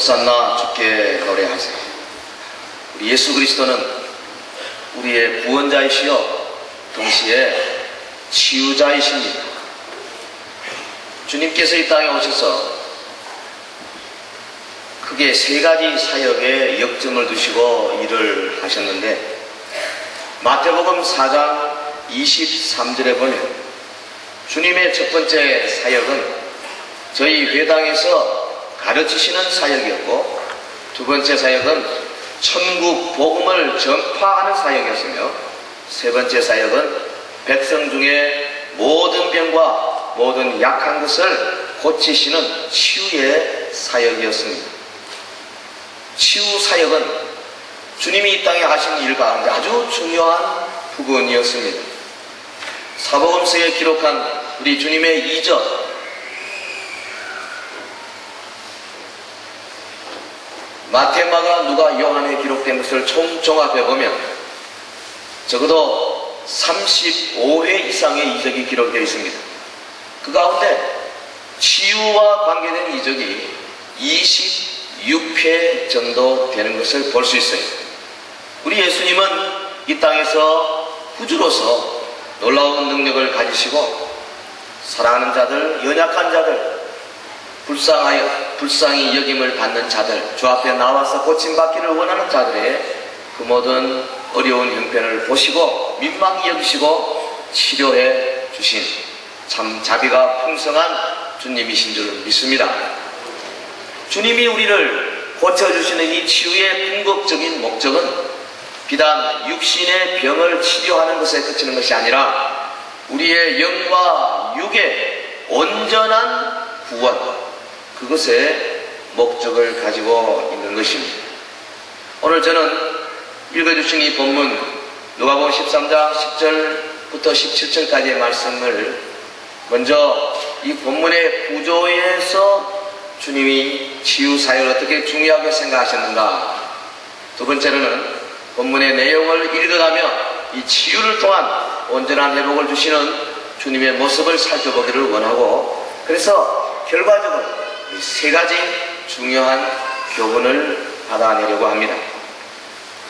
호산나 주께 노래하세요. 우리 예수 그리스도는 우리의 구원자이시여 동시에 치유자이십니다. 주님께서 이 땅에 오셔서 크게 세 가지 사역에 역점을 두시고 일을 하셨는데, 마태복음 4장 23절에 보면 주님의 첫 번째 사역은 저희 회당에서 가르치시는 사역이었고, 두 번째 사역은 천국 복음을 전파하는 사역이었으며, 세 번째 사역은 백성 중에 모든 병과 모든 약한 것을 고치시는 치유의 사역이었습니다. 치유 사역은 주님이 이 땅에 하신 일 가운데 아주 중요한 부분이었습니다. 사복음서에 기록한 우리 주님의 이적, 마태, 마가, 누가, 요한에 기록된 것을 총종합해보면 적어도 35회 이상의 이적이 기록되어 있습니다. 그 가운데 치유와 관계된 이적이 26회 정도 되는 것을 볼 수 있어요. 우리 예수님은 이 땅에서 구주로서 놀라운 능력을 가지시고 사랑하는 자들, 연약한 자들, 불쌍히 여김을 받는 자들, 주 앞에 나와서 고침받기를 원하는 자들의 그 모든 어려운 형편을 보시고 민망히 여기시고 치료해 주신 참 자비가 풍성한 주님이신 줄 믿습니다. 주님이 우리를 고쳐주시는 이 치유의 궁극적인 목적은 비단 육신의 병을 치료하는 것에 그치는 것이 아니라 우리의 영과 육의 온전한 구원, 그것에 목적을 가지고 있는 것입니다. 오늘 저는 읽어주신 이 본문 누가복음 13장 10절부터 17절까지의 말씀을 먼저 이 본문의 구조에서 주님이 치유 사역을 어떻게 중요하게 생각하셨는가, 두 번째로는 본문의 내용을 읽어가며 이 치유를 통한 온전한 회복을 주시는 주님의 모습을 살펴보기를 원하고, 그래서 결과적으로 이 세 가지 중요한 교훈을 받아내려고 합니다.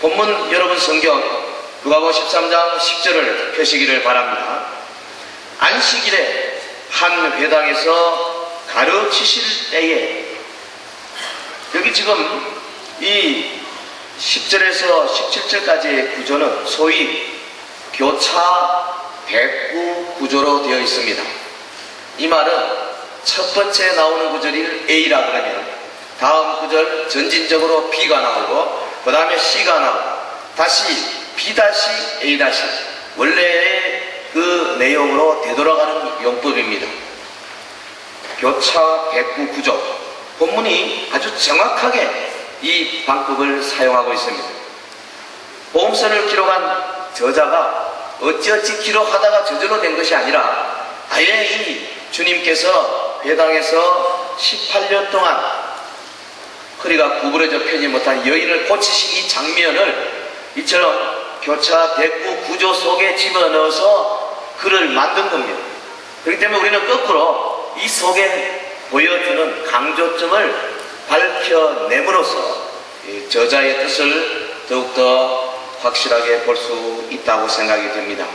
본문 여러분 성경 누가복음 13장 10절을 펴시기를 바랍니다. 안식일에 한 회당에서 가르치실 때에, 여기 지금 이 10절에서 17절까지의 구조는 소위 교차 백구 구조로 되어 있습니다. 이 말은 첫 번째 나오는 구절이 A라 그러면 다음 구절 전진적으로 B가 나오고 그 다음에 C가 나오고 다시 B-A- 원래의 그 내용으로 되돌아가는 용법입니다. 교차 백구 구조, 본문이 아주 정확하게 이 방법을 사용하고 있습니다. 복음서를 기록한 저자가 어찌어찌 기록하다가 저절로 된 것이 아니라 아예 이 주님께서 회당에서 18년 동안 허리가 구부러져 펴지 못한 여인을 고치신 이 장면을 이처럼 교차 백구 구조 속에 집어넣어서 글을 만든 겁니다. 그렇기 때문에 우리는 거꾸로 이 속에 보여주는 강조점을 밝혀냄으로써 저자의 뜻을 더욱더 확실하게 볼 수 있다고 생각이 됩니다.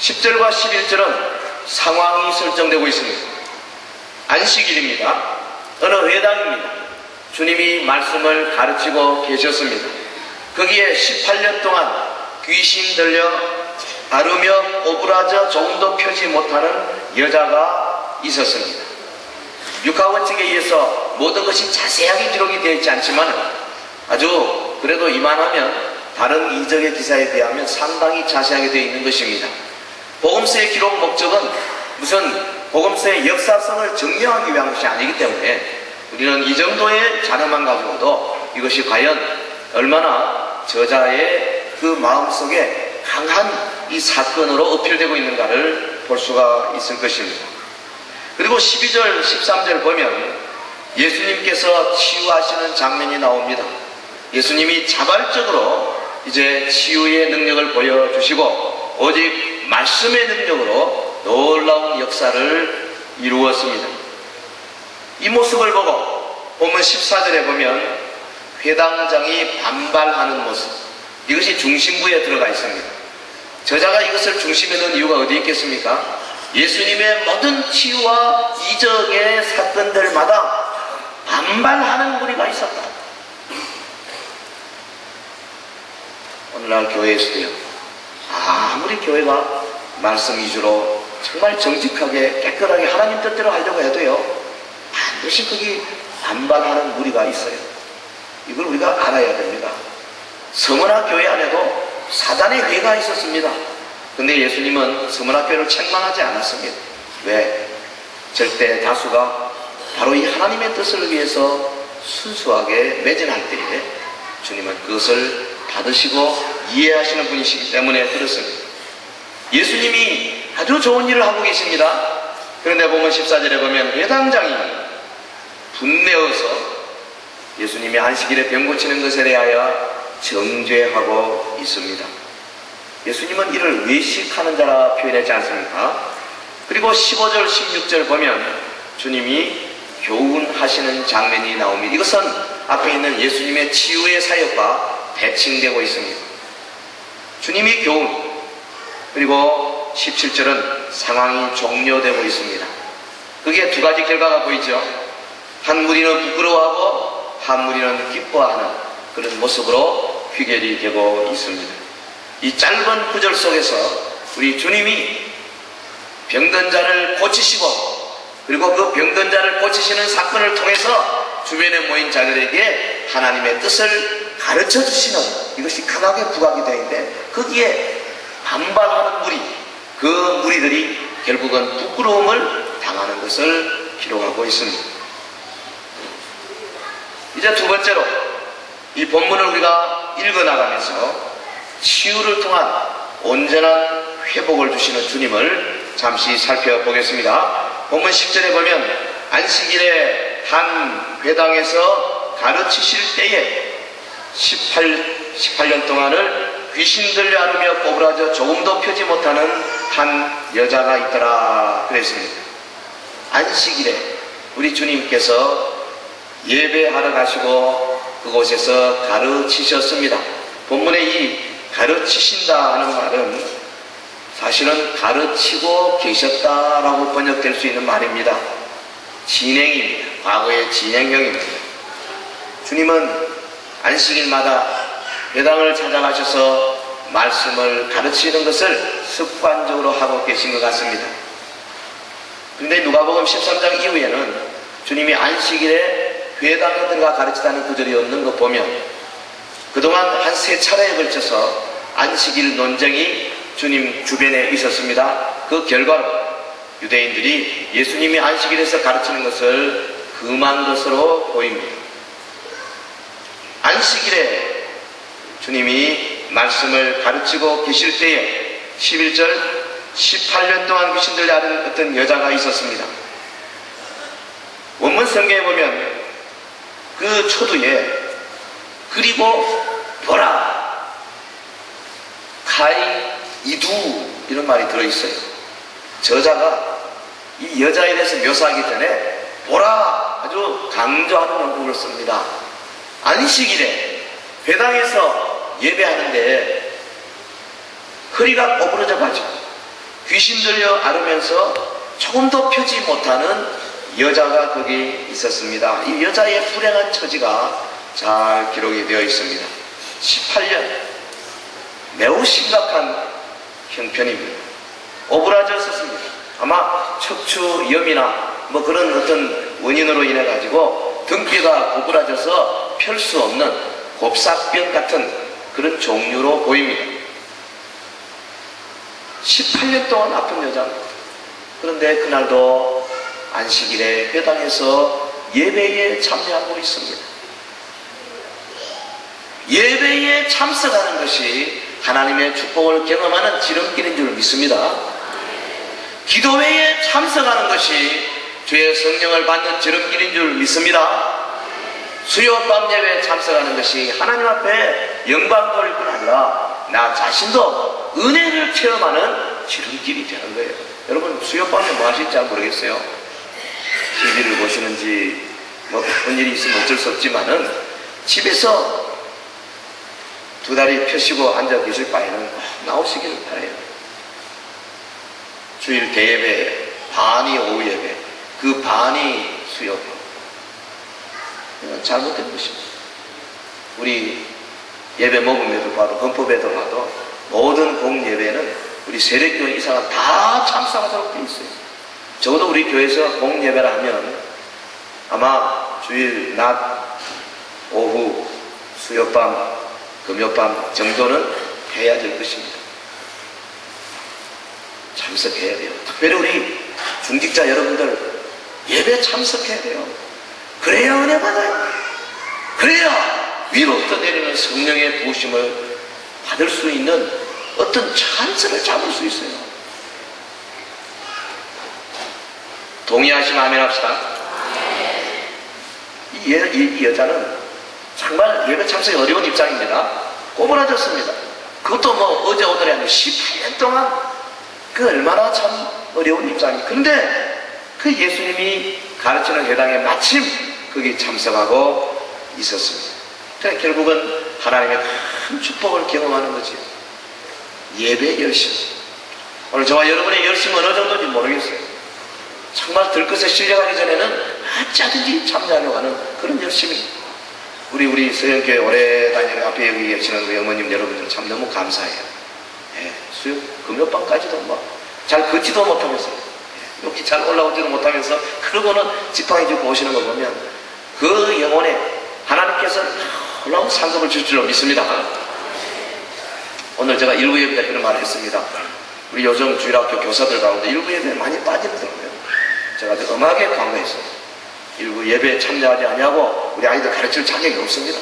10절과 11절은 상황이 설정되고 있습니다. 안식일입니다. 어느 회당입니다. 주님이 말씀을 가르치고 계셨습니다. 거기에 18년 동안 귀신 들려 아르며 오그라져 조금도 펴지 못하는 여자가 있었습니다. 육하원칙에 의해서 모든 것이 자세하게 기록이 되어 있지 않지만 아주 그래도 이만하면 다른 이적의 기사에 비하면 상당히 자세하게 되어 있는 것입니다. 복음서의 기록 목적은 무슨 복음서의 역사성을 증명하기 위한 것이 아니기 때문에 우리는 이 정도의 자료만 가지고도 이것이 과연 얼마나 저자의 그 마음속에 강한 이 사건으로 어필되고 있는가를 볼 수가 있을 것입니다. 그리고 12절, 13절 보면 예수님께서 치유하시는 장면이 나옵니다. 예수님이 자발적으로 이제 치유의 능력을 보여주시고 오직 말씀의 능력으로 놀라운 역사를 이루었습니다. 이 모습을 보고 본문 14절에 보면 회당장이 반발하는 모습, 이것이 중심부에 들어가 있습니다. 저자가 이것을 중심에 넣은 이유가 어디 있겠습니까? 예수님의 모든 치유와 이적의 사건들마다 반발하는 무리가 있었다. 오늘날 교회에서도요, 아무리 교회가 말씀 위주로 정말 정직하게 깨끗하게 하나님 뜻대로 하려고 해도요, 반드시 거기 반발하는 무리가 있어요. 이걸 우리가 알아야 됩니다. 서문화 교회 안에도 사단의 회가 있었습니다. 근데 예수님은 서문화 교회를 책망하지 않았습니다. 왜? 절대 다수가 바로 이 하나님의 뜻을 위해서 순수하게 매진할 때에 주님은 그것을 받으시고 이해하시는 분이시기 때문에 그렇습니다. 예수님이 아주 좋은 일을 하고 계십니다. 그런데 보면 14절에 보면 회당장이 분내어서 예수님이 안식일에 병 고치는 것에 대하여 정죄하고 있습니다. 예수님은 이를 외식하는 자라 표현하지 않습니까? 그리고 15절 16절 보면 주님이 교훈하시는 장면이 나옵니다. 이것은 앞에 있는 예수님의 치유의 사역과 대칭되고 있습니다. 주님이 교훈, 그리고 17절은 상황이 종료되고 있습니다. 그게 두 가지 결과가 보이죠. 한 무리는 부끄러워하고 한 무리는 기뻐하는 그런 모습으로 귀결이 되고 있습니다. 이 짧은 구절 속에서 우리 주님이 병든 자를 고치시고, 그리고 그 병든 자를 고치시는 사건을 통해서 주변에 모인 자들에게 하나님의 뜻을 가르쳐 주시는, 이것이 강하게 부각이 되어 있는데, 거기에 반발하는 무리, 그 무리들이 결국은 부끄러움을 당하는 것을 기록하고 있습니다. 이제 두 번째로 이 본문을 우리가 읽어나가면서 치유를 통한 온전한 회복을 주시는 주님을 잠시 살펴보겠습니다. 본문 10절에 보면 안식일에 한 회당에서 가르치실 때에 18년 동안을 귀신 들려 앓으며 꼬부라져 조금도 펴지 못하는 한 여자가 있더라 그랬습니다. 안식일에 우리 주님께서 예배하러 가시고 그곳에서 가르치셨습니다. 본문에 이 가르치신다 하는 말은 사실은 가르치고 계셨다라고 번역될 수 있는 말입니다. 진행입니다. 과거의 진행형입니다. 주님은 안식일마다 회당을 찾아가셔서 말씀을 가르치는 것을 습관적으로 하고 계신 것 같습니다. 그런데 누가복음 13장 이후에는 주님이 안식일에 회당에 들어가 가르치다는 구절이 없는 거 보면 그동안 한 3차례에 걸쳐서 안식일 논쟁이 주님 주변에 있었습니다. 그 결과로 유대인들이 예수님이 안식일에서 가르치는 것을 금한 것으로 보입니다. 안식일에 주님이 말씀을 가르치고 계실 때에 11절 18년 동안 귀신 들려 앓은 어떤 여자가 있었습니다. 원문 성경에 보면 그 초두에 그리고 보라 카이 이두 이런 말이 들어있어요. 저자가 이 여자에 대해서 묘사하기 전에 보라 아주 강조하는 원국을 씁니다. 안식일에 회당에서 예배하는데 허리가 꼬부러져 가지고 귀신 들려 앓으면서 조금도 펴지 못하는 여자가 거기 있었습니다. 이 여자의 불행한 처지가 잘 기록이 되어 있습니다. 18년 매우 심각한 형편입니다. 오그라졌었습니다. 아마 척추염이나 뭐 그런 어떤 원인으로 인해 가지고 등뼈가 고꾸라져서 펼 수 없는 곱사병 같은 그런 종류로 보입니다. 18년 동안 아픈 여자입니다. 그런데 그날도 안식일에 회당에서 예배에 참여하고 있습니다. 예배에 참석하는 것이 하나님의 축복을 경험하는 지름길인 줄 믿습니다. 기도회에 참석하는 것이 주의 성령을 받는 지름길인 줄 믿습니다. 수요밤 예배에 참석하는 것이 하나님 앞에 영광 돌릴 뿐 아니라 나 자신도 은혜를 체험하는 지름길이 되는 거예요. 여러분 수요밤에 뭐 하실지 모르겠어요. TV를 보시는지 뭐 그런 일이 있으면 어쩔 수 없지만은 집에서 두 다리 펴시고 앉아 계실 바에는 나오시기를 바라요. 주일 대예배 반이 오후 예배, 그 반이 수요일. 이건 잘못된 것입니다. 우리 예배 모금에도 봐도 헌법에도 봐도 모든 공예배는 우리 세례교회 이상은 다 참석하도록 되어 있어요. 적어도 우리 교회에서 공예배를 하면 아마 주일 낮, 오후, 수요밤, 금요밤 정도는 해야 될 것입니다. 참석해야 돼요. 특별히 우리 중직자 여러분들 예배 참석해야 돼요. 그래야 은혜 받아요. 그래야 위로부터 내리는 성령의 부으심을 받을 수 있는 어떤 찬스를 잡을 수 있어요. 동의하시면 아멘 합시다. 이 여자는 정말 예배 참석이 어려운 입장입니다. 꼬부라졌습니다. 그것도 뭐 어제 오늘이 아니고 18년 동안 그 얼마나 참 어려운 입장이. 그런데 그 예수님이 가르치는 회당에 마침 거기 참석하고 있었습니다. 그러니까 결국은 하나님의 큰 축복을 경험하는 거지. 예배 열심. 오늘 저와 여러분의 열심은 어느 정도인지 모르겠어요. 정말 들것에 실려가기 전에는 어찌하든지 참여하려고 하는 그런 열심이. 우리 서영교회 오래 다니는 앞에 여기 계시는 우리 어머님 여러분들 참 너무 감사해요. 예, 수요 금요밤까지도 뭐 잘 걷지도 못하면서, 예, 여기 잘 올라오지도 못하면서 그러고는 지팡이 짚고 오시는 거 보면 그 영혼에 하나님께서 놀라운 상급을 줄 줄로 믿습니다. 오늘 제가 일부 예배 때 그런 말을 했습니다. 우리 요즘 주일학교 교사들 가운데 일부 예배에 많이 빠지더라고요. 제가 음악에 강조했어요. 일부 예배에 참여하지 아니하고 우리 아이들 가르칠 자격이 없습니다.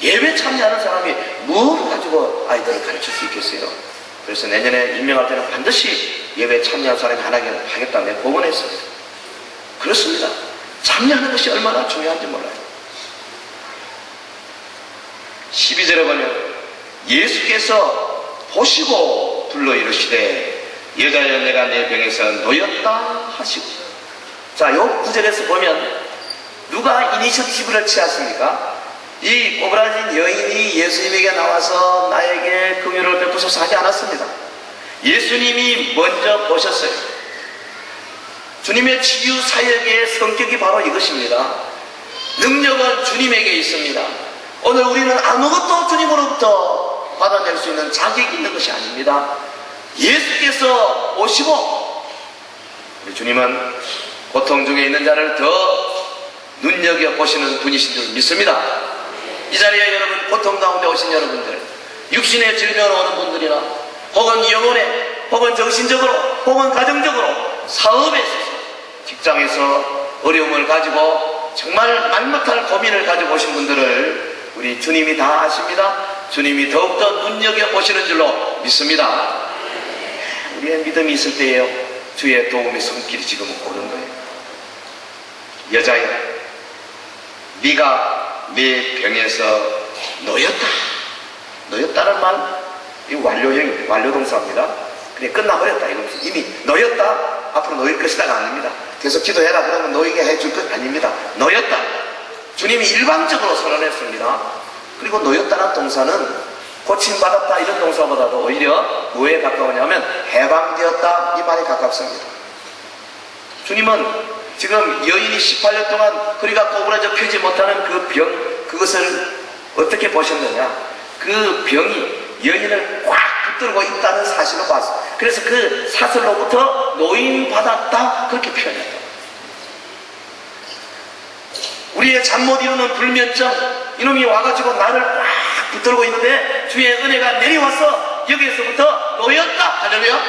예배 참여하는 사람이 뭘 가지고 아이들을 가르칠 수 있겠어요? 그래서 내년에 임명할 때는 반드시 예배에 참여한 사람이 하겠다고 내가 공언했습니다. 그렇습니다. 참여하는 것이 얼마나 중요한지 몰라요. 12절에 보면 예수께서 보시고 불러 이르시되 여자여 내가 내 병에서 놓였다 하시고. 자, 요 9절에서 보면 누가 이니셔티브를 취했습니까? 이 꼬부라진 여인이 예수님에게 나와서 나에게 긍휼을 베푸소서 하지 않았습니다. 예수님이 먼저 보셨어요. 주님의 치유 사역의 성격이 바로 이것입니다. 능력은 주님에게 있습니다. 오늘 우리는 아무것도 주님으로부터 받아낼 수 있는 자격이 있는 것이 아닙니다. 예수께서 오시고, 우리 주님은 고통 중에 있는 자를 더 눈여겨보시는 분이신 줄 믿습니다. 이 자리에 여러분, 고통 가운데 오신 여러분들, 육신의 질병으로 오는 분들이나 혹은 영혼에, 혹은 정신적으로, 혹은 가정적으로, 사업에 있어서, 직장에서 어려움을 가지고 정말 말 못할 고민을 가지고 오신 분들을 우리 주님이 다 아십니다. 주님이 더욱더 눈여겨보시는 줄로 믿습니다. 우리의 믿음이 있을 때에요, 주의 도움의 손길이 지금 오는 거예요. 여자여, 네가 내 병에서 놓였다. 놓였다는 말, 이 완료형입니다. 완료동사입니다. 그냥 끝나버렸다 이거면서 이미 놓였다. 앞으로 놓일 것이다가 아닙니다. 계속 기도해라 그러면 놓이게 해줄 것 아닙니다. 놓였다. 주님이 일방적으로 선언했습니다. 그리고 놓였다는 동사는 고침받았다 이런 동사보다도 오히려 뭐에 가까우냐면 해방되었다 이 말에 가깝습니다. 주님은 지금 여인이 18년 동안 허리가 꼬부라져 펴지 못하는 그 병, 그것을 어떻게 보셨느냐? 그 병이 여인을 꽉 붙들고 있다는 사실을 봤어요. 그래서 그 사슬로부터 노인받았다 그렇게 표현했다. 우리의 잠 못 이루는 불면증, 이놈이 와가지고 나를 꽉 붙들고 있는데 주의 은혜가 내려와서 여기에서부터 놓였다. 할렐루야.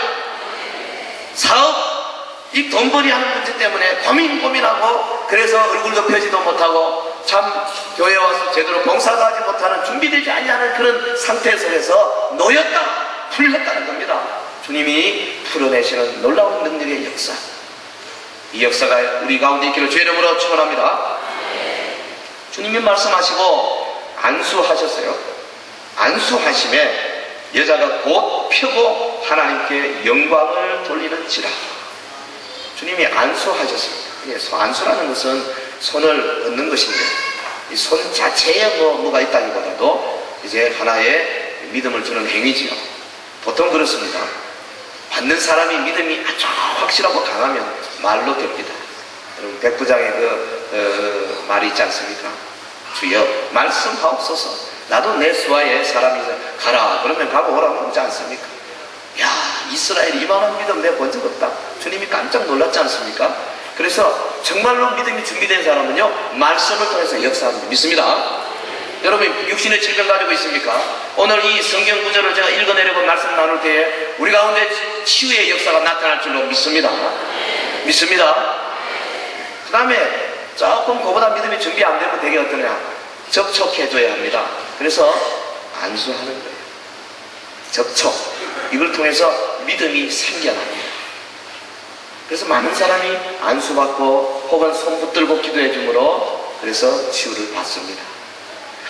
사업, 이 돈벌이 하는 문제 때문에 고민하고 그래서 얼굴도 펴지도 못하고 참 교회 와서 제대로 봉사도 하지 못하는, 준비되지 아니하는 그런 상태 속에서 놓였다, 풀렸다는 겁니다. 주님이 풀어내시는 놀라운 능력의 역사, 이 역사가 우리 가운데 있기를 주의 이름으로 축원합니다. 주님이 말씀하시고 안수하셨어요. 안수하심에 여자가 곧 펴고 하나님께 영광을 돌리는지라. 주님이 안수하셨습니다. 안수라는 것은 손을 얹는 것인데, 이 손 자체에 뭐가 있다기보다도 이제 하나의 믿음을 주는 행위지요. 보통 그렇습니다. 받는 사람이 믿음이 아주 확실하고 강하면 말로 됩니다. 여러분, 백부장의 말이 있지 않습니까? 주여 말씀하옵소서. 나도 내 수하에 사람이 가라 그러면 가고 오라고 그러지 않습니까? 야, 이스라엘 이만한 믿음 내가 본 적 없다. 주님이 깜짝 놀랐지 않습니까? 그래서 정말로 믿음이 준비된 사람은요, 말씀을 통해서 역사합니다. 믿습니다. 여러분, 육신의 질병 가지고 있습니까? 오늘 이 성경 구절을 제가 읽어내려고 말씀 나눌 때에 우리 가운데 치유의 역사가 나타날 줄로 믿습니다. 믿습니다. 그 다음에 조금 그보다 믿음이 준비 안 되면 되게 어떠냐? 접촉해줘야 합니다. 그래서 안수하는 거예요. 접촉. 이걸 통해서 믿음이 생겨납니다. 그래서 많은 사람이 안수받고 혹은 손 붙들고 기도해 주므로 그래서 치유를 받습니다.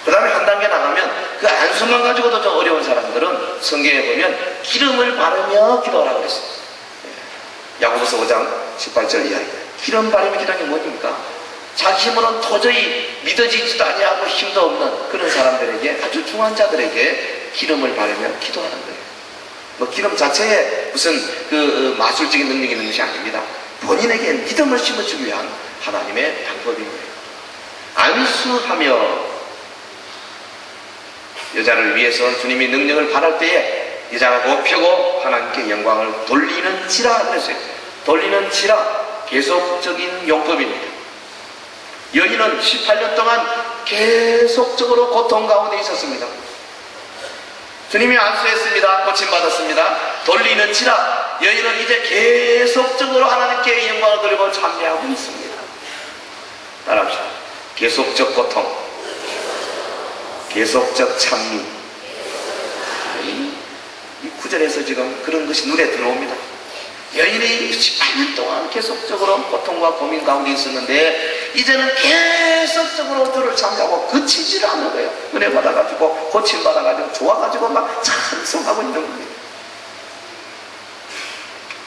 그 다음에 한 단계 나가면 그 안수만 가지고도 좀 어려운 사람들은 성경에 보면 기름을 바르며 기도하라고 그랬어요. 야고보서 5장 18절 이하에 기름 바르며 기도하는 게 뭡니까? 자기 힘으로는 도저히 믿어지지도 아니하고 힘도 없는 그런 사람들에게, 아주 중한 자들에게 기름을 바르며 기도하는 거예요. 뭐 기름 자체에 무슨 마술적인 능력이 있는 것이 아닙니다. 본인에게 믿음을 심어주기 위한 하나님의 방법인 거예요. 안수하며 여자를 위해서 주님이 능력을 바랄 때에 여자가 높이고 하나님께 영광을 돌리는 지라 그랬어요. 돌리는 지라 계속적인 용법입니다. 여인은 18년 동안 계속적으로 고통 가운데 있었습니다. 주님이 안수했습니다. 고침받았습니다. 돌리는 지라 여인은 이제 계속적으로 하나님께 영광을 돌리고 찬미하고 있습니다. 따라합시다. 계속적 고통, 계속적 찬미. 이 구절에서 지금 그런 것이 눈에 들어옵니다. 여인이 18년 동안 계속적으로 고통과 고민 가운데 있었는데 이제는 계속적으로 주를 찬미하고 그치지를 않는 거예요. 은혜 받아가지고 고침 받아가지고 좋아가지고 막 찬송하고 있는 겁니다.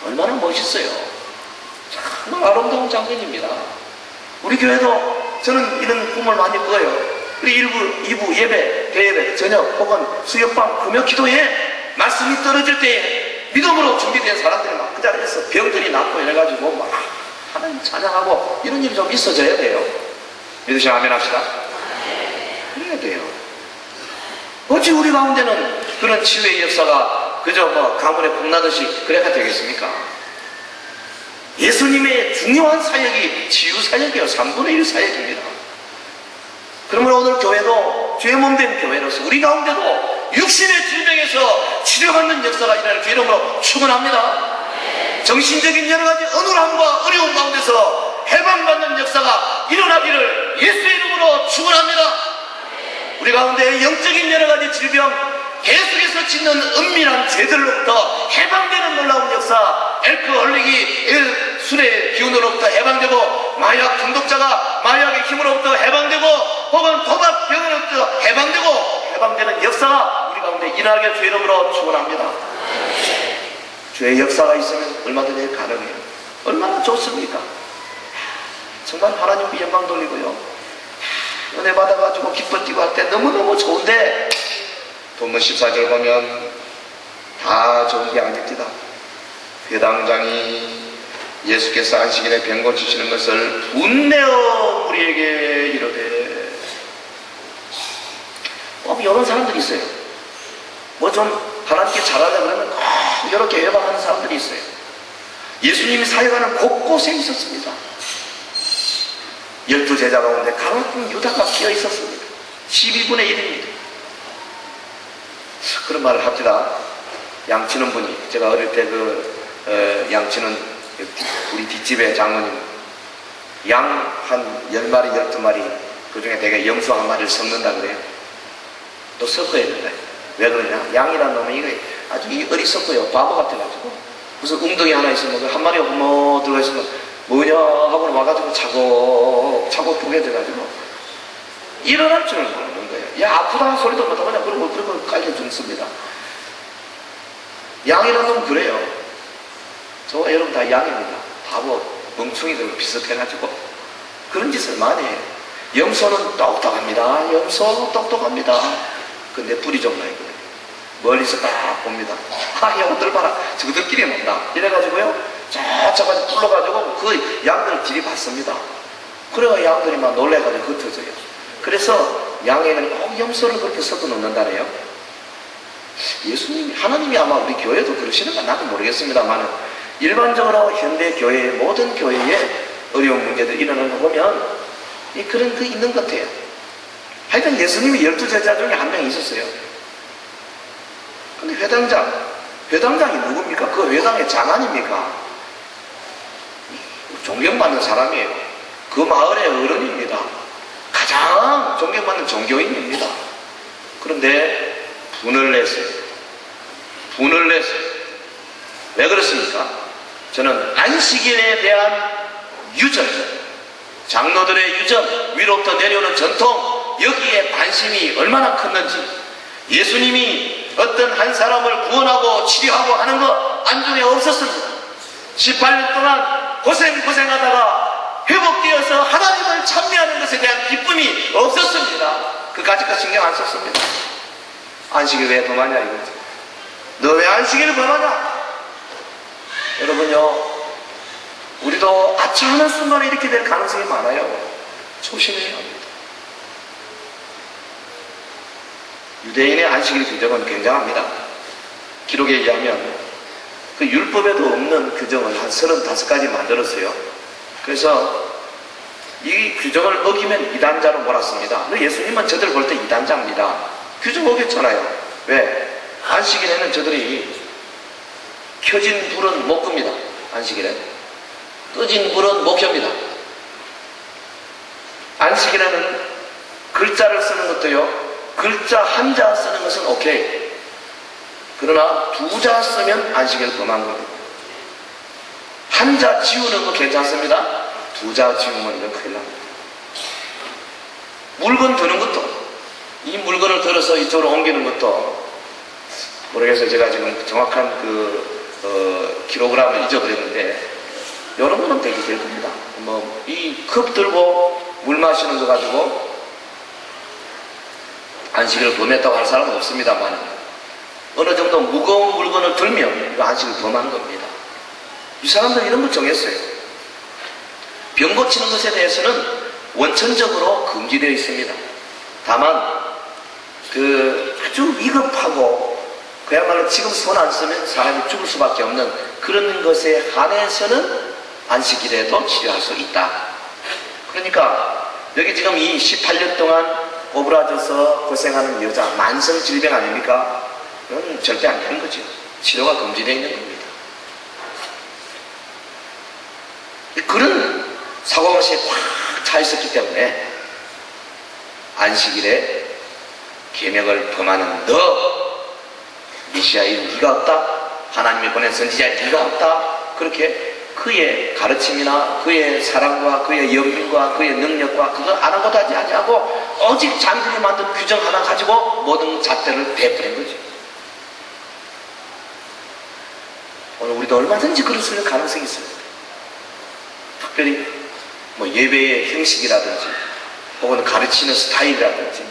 얼마나 멋있어요. 정말 아름다운 장면입니다. 우리 교회도 저는 이런 꿈을 많이 꿔요. 우리 1부, 2부 예배, 대예배, 저녁 혹은 수요밤, 금요 기도에 말씀이 떨어질 때에 믿음으로 준비된 사람들이 막 그 자리에서 병들이 낫고 이래가지고 막 하나님 찬양하고 이런 일이 좀 있어져야 돼요. 믿으시면 아멘 합시다. 그래야 돼요. 어찌 우리 가운데는 그런 치유의 역사가 그저 뭐 가문에 콩나듯이 그래야 되겠습니까? 예수님의 중요한 사역이 치유 사역이에요. 3분의 1 사역입니다. 그러면 오늘 교회도 죄 몸된 교회로서 우리 가운데도 육신의 질병에서 치료받는 역사가 일어날 주 이름으로 축원합니다. 정신적인 여러 가지 어눌함과 어려움 가운데서 해방받는 역사가 일어나기를 예수의 이름으로 축원합니다. 우리 가운데 영적인 여러 가지 질병, 계속해서 짓는 은밀한 죄들로부터 해방되는 놀라운 역사, 알코올릭이 술의 기운으로부터 해방되고, 마약 중독자가 마약의 힘으로부터 해방되고, 혹은 도박 병으로부터 해방되는 역사가 우리 가운데 일어나게 주의 이름으로 축원합니다. 주의 역사가 있으면 얼마든지 가능해요. 얼마나 좋습니까? 정말 하나님께 영광 돌리고요. 은혜 받아가지고 기뻐 뛰고 할 때 너무너무 좋은데 본문 14절 보면 다 좋은 게 아닙니다. 회당장이 예수께서 안식일에 병 고치시는 것을 분내어 우리에게 이르되. 이런 사람들이 있어요. 뭐 좀 하나님께 잘하자 그러면 이렇게 외박하는 사람들이 있어요. 예수님이 사역하는 곳곳에 있었습니다. 12제자 가운데 가로등 유다가 끼어 있었습니다. 12분의 1입니다. 그런 말을 합니다. 양치는 분이, 제가 어릴 때 양치는 우리 뒷집의 장모님, 양 한 10마리, 12마리, 그 중에 되게 염소 한 마리를 섞는다 그래요. 또 섞어야 된다. 왜 그러냐? 양이란 놈이 이거 아주 어리석고요. 바보 같아가지고. 무슨 웅덩이 하나 있으면 한 마리가 뭐 들어가 있으면 뭐냐 하고 와가지고 차고 쪼개 돼가지고 일어날 줄을 모르는 거예요. 야, 아프다 소리도 못하고 그냥 그러고 깔려 죽습니다. 양이란 놈은 그래요. 저와 여러분 다 양입니다. 바보, 멍충이들 비슷해가지고 그런 짓을 많이 해요. 염소는 똑똑합니다. 염소 똑똑합니다. 근데 불이 좀 나요. 멀리서 딱 봅니다. 아, 양들 봐라. 저들끼리 먹나. 이래가지고요. 저까지 불러가지고 그 양들을 들이받습니다. 그래가 양들이 막 놀래가지고 흩어져요. 그래서 양에는 꼭 염소를 그렇게 섞어 놓는다네요. 예수님이, 하나님이 아마 우리 교회도 그러시는가 나는 모르겠습니다만 일반적으로 현대 교회, 모든 교회에 어려운 문제들 일어나는 거 보면 그런 거 있는 것 같아요. 하여튼 예수님이 12제자 중에 한 명이 있었어요. 근데 회당장이 누굽니까? 그 회당의 장안입니까? 존경받는 사람이에요. 그 마을의 어른입니다. 가장 존경받는 종교인입니다. 그런데 분을 냈어요. 왜 그렇습니까? 저는 안식일에 대한 유전, 장로들의 유전, 위로부터 내려오는 전통, 여기에 관심이 얼마나 컸는지, 예수님이 어떤 한 사람을 구원하고 치료하고 하는 거 안중에 없었습니다. 18년 동안 고생하다가 회복되어서 하나님을 찬미하는 것에 대한 기쁨이 없었습니다. 그까짓 신경 안 썼습니다. 안식일 왜 범하냐 이거지. 너 왜 안식일을 범하냐? 여러분요, 우리도 아차하는 순간에 이렇게 될 가능성이 많아요. 조심해야 합니다. 유대인의 안식일 규정은 굉장합니다. 기록에 의하면 그 율법에도 없는 규정을 한 35가지 만들었어요. 그래서 이 규정을 어기면 이단자로 몰았습니다. 예수님은 저들 볼 때 이단자입니다. 규정 어겼잖아요. 왜? 안식일에는 저들이 켜진 불은 못 끕니다. 안식일에 꺼진 불은 못 켭니다. 안식일에는 글자를 쓰는 것도요, 글자 한자 쓰는 것은 오케이. 그러나 두 자 쓰면 안식일 범한 겁니다. 한자 지우는 거 괜찮습니다. 두 자 지우면 이건 큰일 납니다. 물건 드는 것도, 이 물건을 들어서 이쪽으로 옮기는 것도, 모르겠어요. 제가 지금 정확한 킬로그램을 잊어버렸는데, 이런 거는 되게 될 겁니다. 이 컵 들고 물 마시는 거 가지고 안식을 범했다고 할 사람은 없습니다만, 어느 정도 무거운 물건을 들면 이거 안식을 범한 겁니다. 이 사람들은 이런 걸 정했어요. 병 고치는 것에 대해서는 원천적으로 금지되어 있습니다. 다만 아주 위급하고 그야말로 지금 손 안 쓰면 사람이 죽을 수밖에 없는 그런 것에 한해서는 안식일에도 치료할 수 있다. 그러니까 여기 지금 이 18년 동안 오브라져서 고생하는 여자, 만성 질병 아닙니까? 그건 절대 안 되는 거죠. 치료가 금지되어 있는 겁니다. 그런 사고방식이 꽉 차 있었기 때문에 안식일에 계명을 범하는 너, 메시아인 네가 없다, 하나님이 보낸 선지자인 네가 없다, 그렇게 그의 가르침이나 그의 사랑과 그의 연민과 그의 능력과 그거 아무것도 하지 않고 오직 자기들이 만든 규정 하나 가지고 모든 잣대를 베푸는 거죠. 오늘 우리도 얼마든지 그럴 수 있는 가능성이 있습니다. 특별히 예배의 형식이라든지 혹은 가르치는 스타일이라든지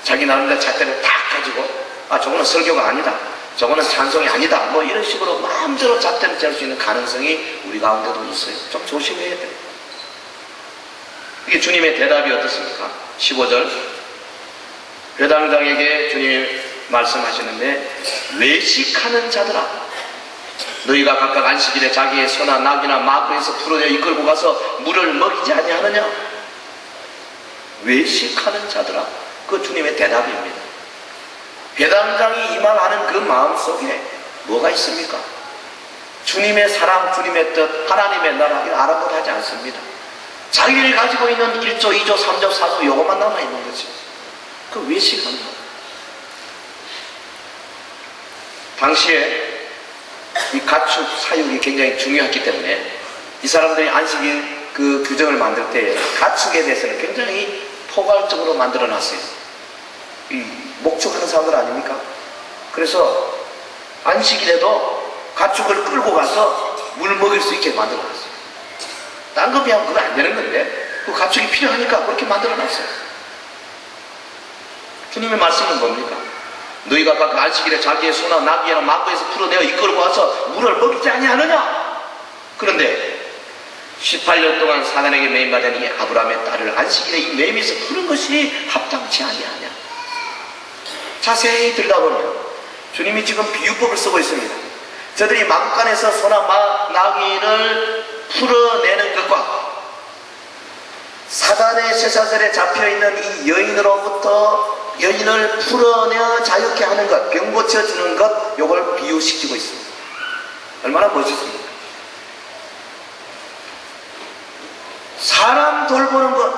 자기 나름대로 잣대를 딱 가지고 저거는 설교가 아니다, 저거는 찬송이 아니다, 이런 식으로 마음대로 잣대를 짤 수 있는 가능성이 우리 가운데도 있어요. 좀 조심해야 돼요. 이게 주님의 대답이 어떻습니까? 15절 회당장에게 주님이 말씀하시는데, 외식하는 자들아, 너희가 각각 안식일에 자기의 소나 낙이나 마구에서 풀어내 이끌고 가서 물을 먹이지 아니하느냐? 외식하는 자들아, 그 주님의 대답입니다. 회당장이 이 말하는 그 마음속에 뭐가 있습니까? 주님의 사랑, 주님의 뜻, 하나님의 나라, 이걸 아랑곳하지 않습니다. 자기를 가지고 있는 1조, 2조, 3조, 4조 요것만 남아있는 거지. 그 외식하는 거. 당시에 이 가축 사육이 굉장히 중요했기 때문에 이 사람들이 안식일 그 규정을 만들 때 가축에 대해서는 굉장히 포괄적으로 만들어 놨어요. 이 목축하는 사람들 아닙니까? 그래서 안식일에도 가축을 끌고 가서 물 먹일 수 있게 만들어 놨어요. 딴 거 비하면 그건 안 되는 건데 그 가축이 필요하니까 그렇게 만들어놨어요. 주님의 말씀은 뭡니까? 너희가 각 안식일에 자기의 소나 나귀나 망고에서 풀어내어 이끌고 와서 물을 먹이지 아니하느냐? 그런데 18년 동안 사단에게 매임받은 이 아브라함의 딸을 안식일에 이 매임에서 푸는 것이 합당치 아니하냐? 자세히 들여다보면 주님이 지금 비유법을 쓰고 있습니다. 저들이 망간에서 소나 나귀를 풀어내는 것과 사단의 쇠사슬에 잡혀있는 이 여인으로부터 여인을 풀어내어 자유케 하는 것, 병 고쳐주는 것, 요걸 비유시키고 있습니다. 얼마나 멋있습니까? 사람 돌보는 것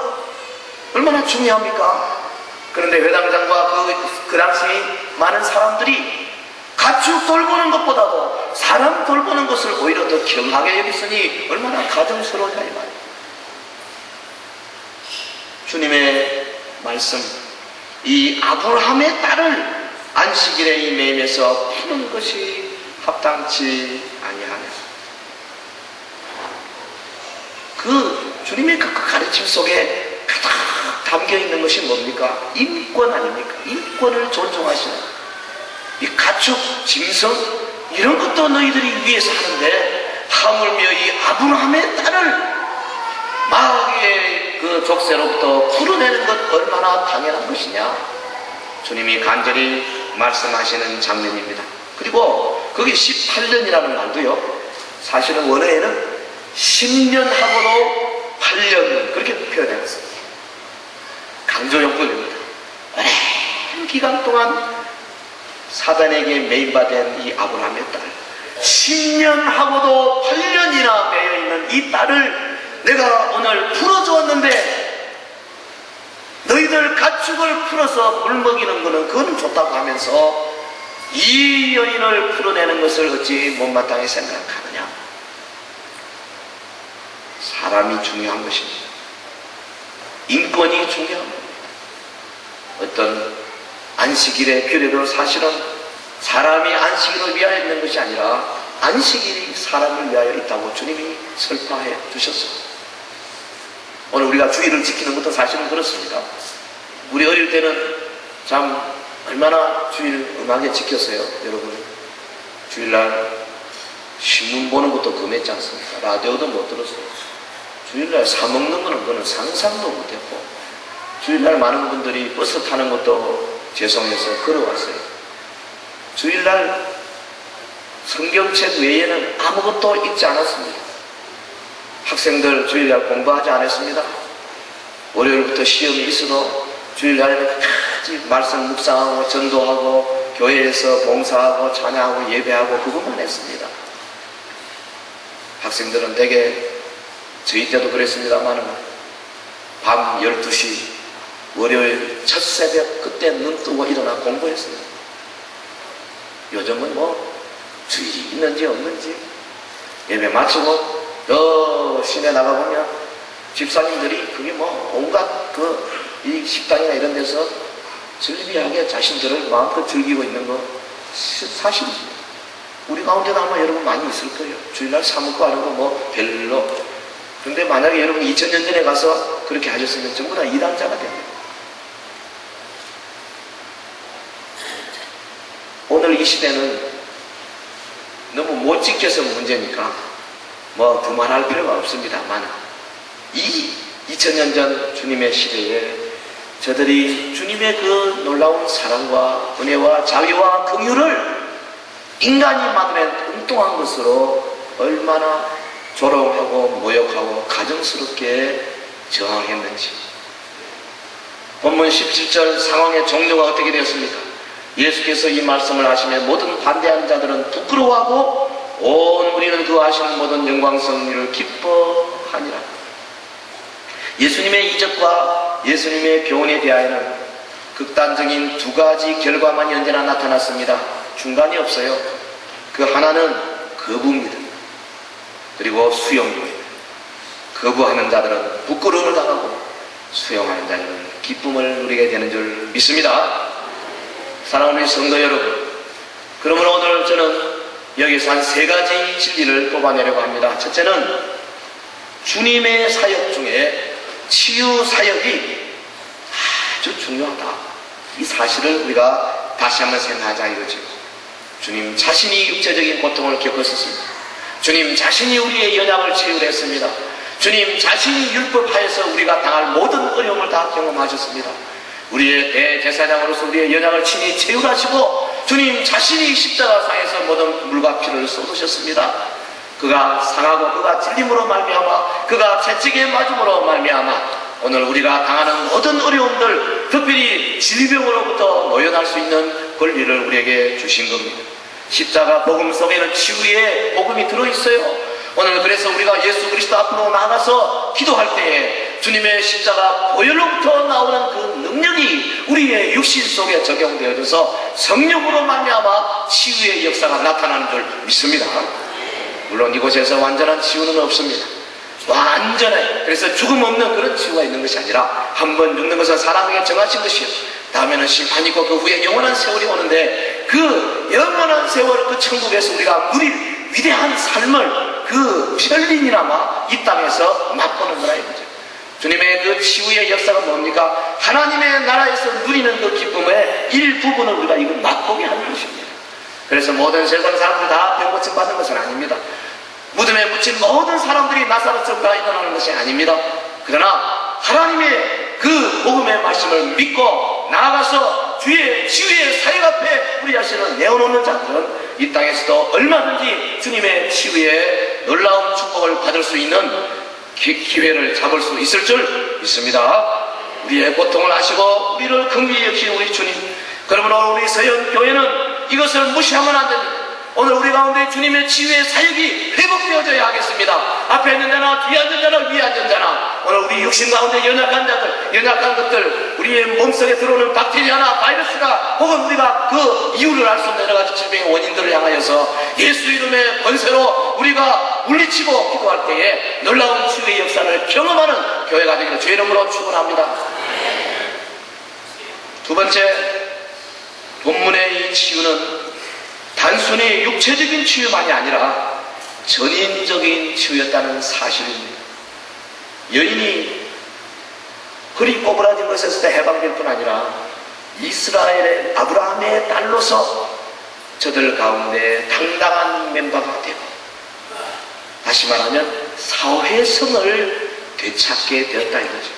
얼마나 중요합니까? 그런데 회당장과 그 당시 많은 사람들이 가축 돌보는 것보다도 사람 돌보는 것을 오히려 더 경하게 여겼으니 얼마나 가정스러우냐 이 말이에요. 주님의 말씀, 이 아브라함의 딸을 안식일에 이 매임에서 푸는 것이 합당치 아니하네. 그 주님의 그 가르침 속에 가득 담겨 있는 것이 뭡니까? 인권 아닙니까? 인권을 존중하시는 이 가축, 짐승 이런 것도 너희들이 위해서 하는데 하물며 이 아브라함의 딸을 마귀의 그 족쇄로부터 풀어내는 것 얼마나 당연한 것이냐? 주님이 간절히 말씀하시는 장면입니다. 그리고 거기 18년이라는 말도요, 사실은 원어에는 10년하고도 8년 그렇게 표현해놨습니다. 강조용법입니다. 오랜 기간 동안 사단에게 매임받은 이 아브라함의 딸, 10년하고도 8년이나 매여있는 이 딸을 내가 오늘 풀어주었는데 너희들 가축을 풀어서 물 먹이는 거는 그건 좋다고 하면서 이 여인을 풀어내는 것을 어찌 못마땅히 생각하느냐? 사람이 중요한 것입니다. 인권이 중요한 겁니다. 어떤 안식일의 규례도 사실은 사람이 안식일을 위하여 있는 것이 아니라 안식일이 사람을 위하여 있다고 주님이 설파해 주셨습니다. 오늘 우리가 주일을 지키는 것도 사실은 그렇습니다. 우리 어릴 때는 참 얼마나 주일 음하게 지켰어요. 여러분, 주일날 신문 보는 것도 금했지 않습니까? 라디오도 못 들었어요. 주일날 사먹는 거는 그거는 상상도 못했고, 주일날 많은 분들이 버스 타는 것도 죄송해서 걸어왔어요. 주일날 성경책 외에는 아무것도 읽지 않았습니다. 학생들 주일날 공부하지 않았습니다. 월요일부터 시험이 있어도 주일날에는 끝까지 말씀 묵상하고 전도하고 교회에서 봉사하고 찬양하고 예배하고 그것만 했습니다. 학생들은 대개 저희 때도 그랬습니다만 밤 12시 월요일 첫 새벽 그때 눈 뜨고 일어나 공부했습니다. 요즘은 뭐 주일이 있는지 없는지 예배 마치고 저 시내 나가보면 집사님들이 그게 뭐 온갖 이 식당이나 이런 데서 즐비하게 자신들을 마음껏 즐기고 있는 거 사실입니다. 우리 가운데도 아마 여러분 많이 있을 거예요. 주일날 사먹고 하는 거 뭐 별로. 근데 만약에 여러분 2000년 전에 가서 그렇게 하셨으면 전부 다 이단자가 됩니다. 오늘 이 시대는 너무 못 지켜서 문제니까 뭐 두말할 필요가 없습니다만 이 2000년 전 주님의 시대에 저들이 주님의 그 놀라운 사랑과 은혜와 자비와 긍휼을 인간이 만들어낸 엉뚱한 것으로 얼마나 조롱하고 모욕하고 가증스럽게 저항했는지. 본문 17절 상황의 종료가 어떻게 되었습니까? 예수께서 이 말씀을 하시며 모든 반대하는 자들은 부끄러워하고 온 무리는 그 하시는 모든 영광스러운 일을 기뻐하니라. 예수님의 이적과 예수님의 교훈에 대하여는 극단적인 두 가지 결과만 언제나 나타났습니다. 중간이 없어요. 그 하나는 거부입니다. 그리고 수용입니다. 거부하는 자들은 부끄러움을 당하고 수용하는 자들은 기쁨을 누리게 되는 줄 믿습니다. 사랑하는 성도 여러분, 그러므로 오늘 저는 여기서 한 세 가지 진리를 뽑아내려고 합니다. 첫째는 주님의 사역 중에 치유 사역이 아주 중요하다. 이 사실을 우리가 다시 한번 생각하자 이거죠. 주님 자신이 육체적인 고통을 겪었습니다. 주님 자신이 우리의 연약을 치유했습니다. 주님 자신이 율법하여서 우리가 당할 모든 어려움을 다 경험하셨습니다. 우리의 대제사장으로서 우리의 연약을 친히 치유하시고 주님 자신이 십자가상에서 모든 물과 피를 쏟으셨습니다. 그가 상하고 그가 찔림으로 말미암아 그가 채찍에 맞음으로 말미암아 오늘 우리가 당하는 모든 어려움들, 특별히 질병으로부터 노연할 수 있는 권리를 우리에게 주신 겁니다. 십자가 복음 속에는 치유의 복음이 들어있어요. 오늘 그래서 우리가 예수 그리스도 앞으로 나가서 기도할 때에 주님의 십자가 보혈로부터 나오는 그 능력이 우리의 육신 속에 적용되어져서 성령으로 말미암아 치유의 역사가 나타나는 줄 믿습니다. 물론 이곳에서 완전한 치유는 없습니다. 완전해. 그래서 죽음 없는 그런 치유가 있는 것이 아니라 한번 죽는 것은 사람에게 정하신 것이요. 다음에는 심판이 있고 그 후에 영원한 세월이 오는데 그 영원한 세월 그 천국에서 우리가 누릴 위대한 삶을 그 편린이나마 이 땅에서 맛보는 거라 이거죠. 주님의 그 치유의 역사가 뭡니까? 하나님의 나라에서 누리는 그 기쁨의 일부분을 우리가 이거 맛보게 하는 것입니다. 그래서 모든 세상 사람들 다 병고침 받는 것은 아닙니다. 무덤에 묻힌 모든 사람들이 나사로처럼 다 일어나는 것이 아닙니다. 그러나 하나님의 그 복음의 말씀을 믿고 나아가서 주의 치유의 사역 앞에 우리 자신을 내어놓는 자들은 이 땅에서도 얼마든지 주님의 치유의 놀라운 축복을 받을 수 있는 기회를 잡을 수 있을 줄 믿습니다. 우리의 고통을 아시고 우리를 긍휼히 여기신 우리 주님, 그러므로 우리 서연교회는 이것을 무시하면 안 됩니다. 오늘 우리 가운데 주님의 치유의 사역이 회복되어져야 하겠습니다. 앞에 있는 자나 뒤에 앉은 자나 위에 앉은 자나 오늘 우리 육신 가운데 연약한 자들, 연약한 것들, 우리의 몸속에 들어오는 박테리아나 바이러스가 혹은 우리가 그 이유를 알 수 없는 여러 가지 질병의 원인들을 향하여서 예수 이름의 권세로 우리가 물리치고 기도할 때에 놀라운 치유의 역사를 경험하는 교회가 되기를 주의 이름으로 축원합니다. 두 번째, 본문의 이 치유는 단순히 육체적인 치유만이 아니라 전인적인 치유였다는 사실입니다. 여인이 허리 꼬부라진 것에서 해방될 뿐 아니라 이스라엘의 아브라함의 딸로서 저들 가운데 당당한 멤버가 되고 다시 말하면 사회성을 되찾게 되었다 이거죠.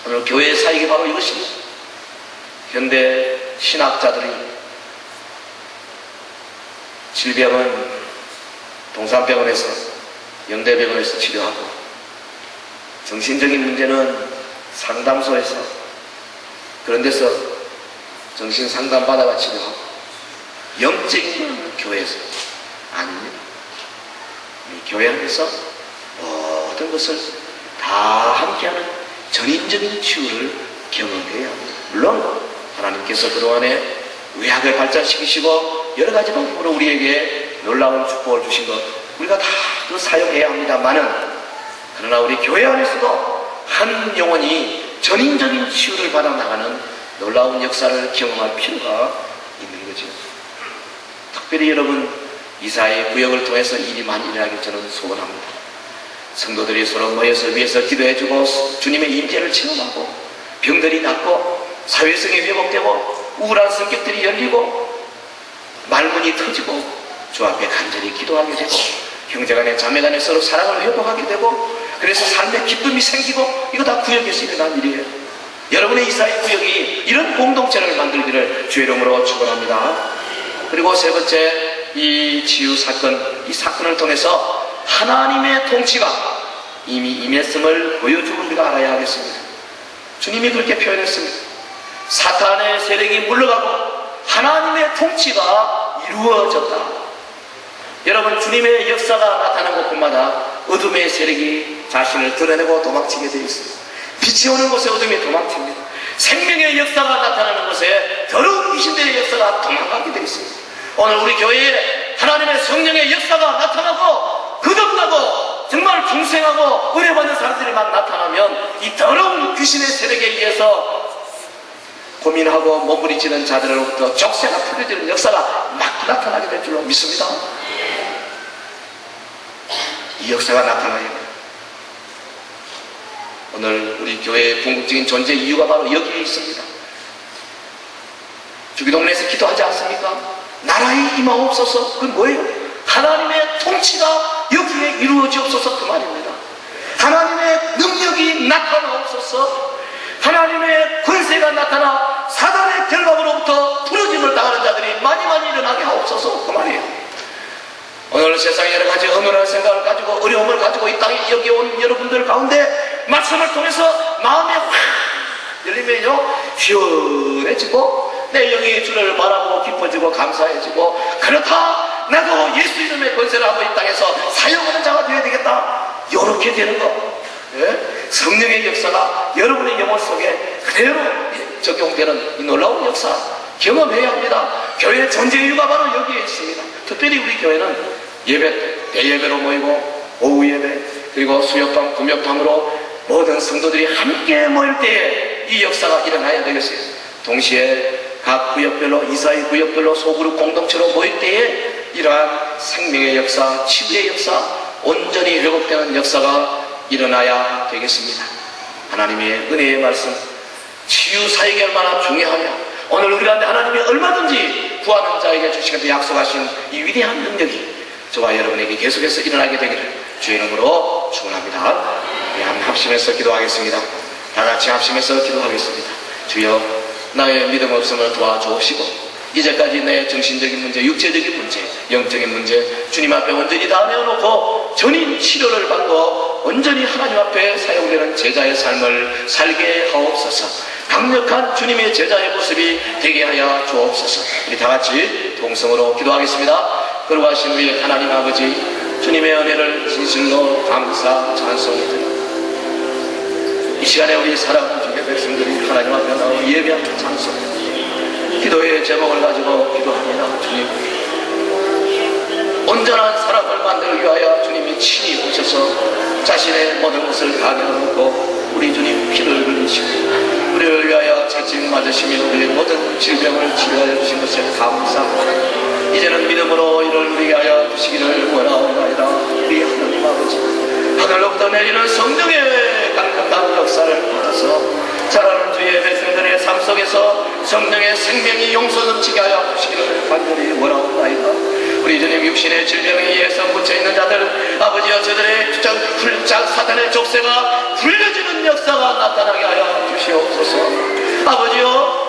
오늘 교회의 사역이 바로 이것입니다. 현대 신학자들이 질병은 동산병원에서 영대병원에서 치료하고 정신적인 문제는 상담소에서 그런 데서 정신상담 받아가 치료하고 영적인 건 교회에서 아닙니다. 이 교회 안에서 모든 것을 다 함께하는 전인적인 치유를 경험해야 합니다. 물론 하나님께서 그동안에 의학을 발전시키시고 여러 가지 방법으로 우리에게 놀라운 축복을 주신 것 우리가 다 그 사용해야 합니다만은 그러나 우리 교회 안에서도 한 영혼이 전인적인 치유를 받아 나가는 놀라운 역사를 경험할 필요가 있는 거죠. 특별히 여러분 이사의 구역을 통해서 일이 많이 일어나길 저는 소원합니다. 성도들이 서로 모여서 위해서 기도해주고 주님의 임재를 체험하고 병들이 낫고 사회성이 회복되고 우울한 성격들이 열리고 말문이 터지고 주 앞에 간절히 기도하게 되고 형제간에 자매간에 서로 사랑을 회복하게 되고 그래서 삶의 기쁨이 생기고 이거 다 구역에서 일어난 일이에요. 여러분의 이사의 구역이 이런 공동체를 만들기를 주의 이름으로 축원합니다. 그리고 세 번째 이 치유 사건, 이 사건을 통해서 하나님의 통치가 이미 임했음을 보여주는 우리가 알아야 하겠습니다. 주님이 그렇게 표현했습니다. 사탄의 세력이 물러가고 하나님의 통치가 이루어졌다. 여러분 주님의 역사가 나타나는 곳마다 어둠의 세력이 자신을 드러내고 도망치게 되어 있습니다. 빛이 오는 곳에 어둠이 도망칩니다. 생명의 역사가 나타나는 곳에 더러운 귀신들의 역사가 도망가게 되어 있습니다. 오늘 우리 교회에 하나님의 성령의 역사가 나타나고 거듭나고 정말 중생하고 은혜받는 사람들이 막 나타나면 이 더러운 귀신의 세력에 의해서 고민하고 몸부림치는 자들로부터 족쇄가 풀어지는 역사가 막 나타나게 될 줄로 믿습니다. 이 역사가 나타나야 합니다. 오늘 우리 교회의 궁극적인 존재 이유가 바로 여기에 있습니다. 주기도문에서 기도하지 않습니까? 나라의 임하옵소서. 그건 뭐예요? 하나님의 통치가 여기에 이루어지옵소서 그 말입니다. 하나님의 능력이 나타나옵소서. 하나님의 권세가 나타나 사단의 결박으로부터 부러짐을 당하는 자들이 많이 일어나게 하옵소서 그 말이에요. 오늘 세상에 여러 가지 어눌한 생각을 가지고 어려움을 가지고 이 땅에 여기 온 여러분들 가운데 말씀을 통해서 마음이 확 열리면요 시원해지고 내 영이 주를 바라보고 기뻐지고 감사해지고 그렇다 나도 예수 이름의 권세를 한번 이 땅에서 사용하는 자가 되어야 되겠다 이렇게 되는 거. 예? 성령의 역사가 여러분의 영혼 속에 그대로 적용되는 이 놀라운 역사 경험해야 합니다. 교회의 존재 이유가 바로 여기에 있습니다. 특별히 우리 교회는 예배, 대예배로 모이고 오후 예배 그리고 수요밤, 금요밤으로 모든 성도들이 함께 모일 때에 이 역사가 일어나야 되겠어요. 동시에 각 구역별로 이사의 구역별로 소그룹 공동체로 모일 때에 이러한 생명의 역사, 치유의 역사, 온전히 회복되는 역사가 일어나야 되겠습니다. 하나님의 은혜의 말씀 치유 사역이 얼마나 중요하냐 오늘 우리 가운데 하나님이 얼마든지 구하는 자에게 주시겠다 약속하신 이 위대한 능력이 저와 여러분에게 계속해서 일어나게 되기를 주의 이름으로 축원합니다. 우리 한 합심해서 기도하겠습니다. 다같이 합심해서 기도하겠습니다. 주여 나의 믿음 없음을 도와주옵시고 이제까지 내 정신적인 문제, 육체적인 문제, 영적인 문제 주님 앞에 온전히 다 내어놓고 전인 치료를 받고 온전히 하나님 앞에 사용되는 제자의 삶을 살게 하옵소서. 강력한 주님의 제자의 모습이 되게 하여 주옵소서. 우리 다같이 동성으로 기도하겠습니다. 거룩하신 우리 하나님 아버지 주님의 은혜를 진실로 감사 찬송드립니다. 이 시간에 우리 사랑하는 주의 백성들이 하나님 앞에 나와 예배하는 찬송 기도의 제목을 가지고 기도합니다. 주님 온전한 사람을 만들기 위하여 주님이 친히 오셔서 자신의 모든 것을 다 내어놓고 우리 주님 피를 흘리시고 우리를 위하여 채찍 맞으시며 우리의 모든 질병을 치료하여 주신 것에 감사합니다. 이제는 믿음으로 이를 우리에게 하여 주시기를 원하옵나이다. 우리 하나님 아버지 하늘로부터 내리는 성령의 강력한 역사를 받아서 자라는 주의 백성들의 삶 속에서 성령의 생명이 용서 넘치게 하여 주시기를 간절히 원하옵나이다. 우리 주님 육신의 질병에 의해서 묻혀있는 자들 아버지여 저들의 훌짝 사탄의 족쇄가 풀려지는 역사가 나타나게 하여 주시옵소서. 아버지여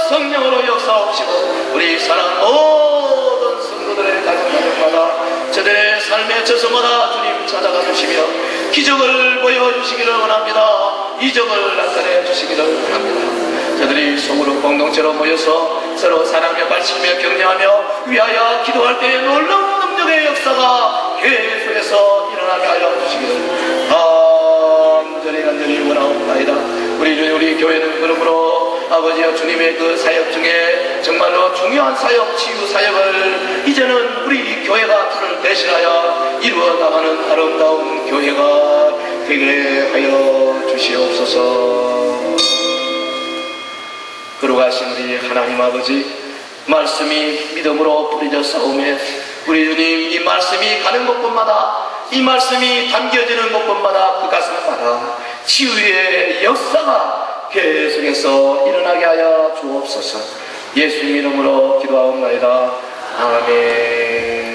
성령으로 역사옵시고 우리 사랑 모든 성도들의 가정마다 저들의 삶의 저소마다 주님 찾아가 주시며 기적을 보여주시기를 원합니다. 이적을 나타내 주시기를 원합니다. 저들이 소그룹 공동체로 모여서 서로 사랑며 발치며 격려하며 위하여 기도할 때에 놀라운 능력의 역사가 계속해서 일어나게 하여 주시기를 간절히 원하옵나이다. 우리 교회는 그러므로 아버지여 주님의 그 사역 중에 정말로 중요한 사역, 치유 사역을 이제는 우리 교회가 주를 대신하여 이루어 나가는 아름다운 교회가 되게 하여 주시옵소서. 거룩하신 우리 하나님 아버지 말씀이 믿음으로 뿌려져 싸움에 우리 주님 이 말씀이 가는 곳곳마다 이 말씀이 담겨지는 곳곳마다 그 가슴마다 치유의 역사가 계속해서 일어나게 하여 주옵소서. 예수 이름으로 기도하옵나이다. 아멘.